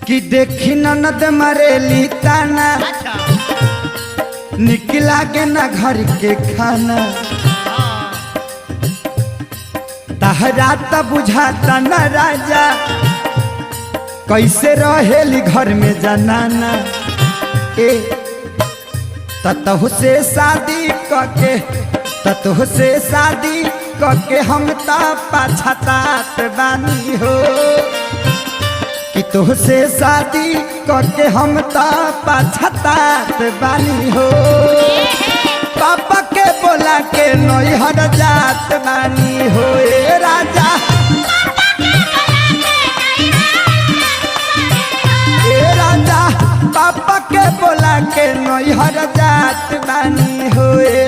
कि देखी ननद मरेली ताना निकला के ना घर के खाना तहरा त बुझाता न राजा कैसे रहेली घर में जनाना ए ततहु से शादी करके ततहु से शादी करके हम ता पछतात बानी हो कि तुहसे शादी करके हम ता पछतात बानी हो पापा के बोला के नैहर जात बानी हो ए राजा ए राजा पापा के बोला के नैहर जात बानी हो ए